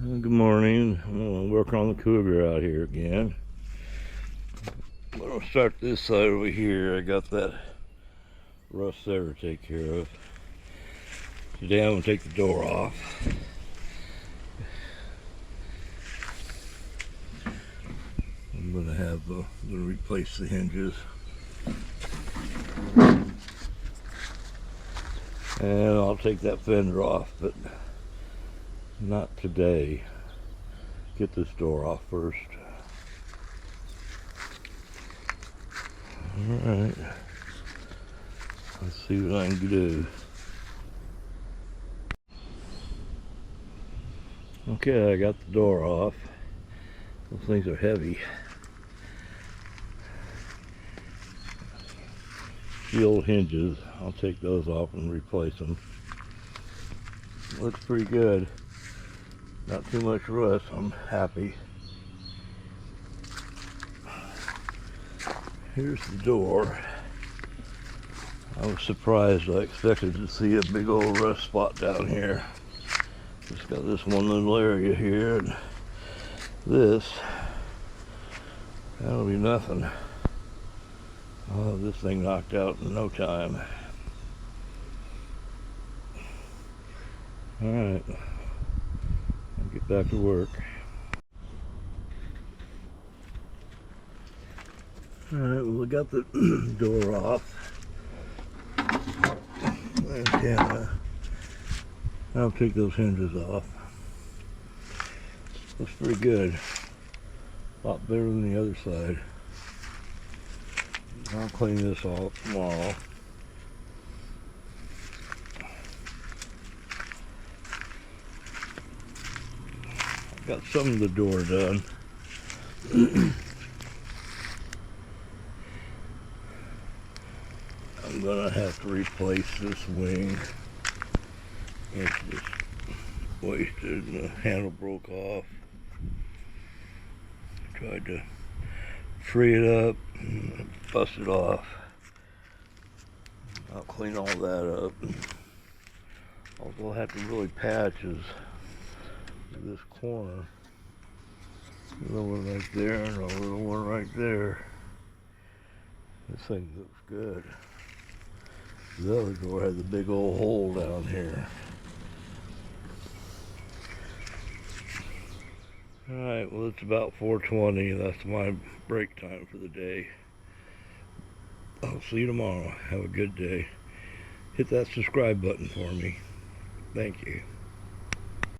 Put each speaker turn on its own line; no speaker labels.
Good morning. I'm going to work on the Cougar out here again. I'm going to start this side over here. I got that rust there to take care of. Today I'm going to take the door off. I'm going to have to replace the hinges. And I'll take that fender off, but not today. Get this door off first. Alright. Let's see what I can do. Okay, I got the door off. Those things are heavy. The old hinges, I'll take those off and replace them. Looks pretty good. Not too much rust, I'm happy. Here's the door. I was surprised. I expected to see a big old rust spot down here. Just got this one little area here, and this, that'll be nothing. I'll have this thing knocked out in no time. Alright, I'll get back to work. Alright, well, I got the door off. And I'll take those hinges off. Looks pretty good. A lot better than the other side. I'll clean this off tomorrow. I've got some of the door done. I'm gonna have to replace this wing. It's just wasted and the handle broke off. Tried to free it up and bust it off. I'll clean all that up. Although I'll have to really patch is this corner. A little one right there and a little one right there. This thing looks good. The other door had the big old hole down here. Alright, well, it's about 4:20. That's my break time for the day. I'll see you tomorrow. Have a good day. Hit that subscribe button for me. Thank you.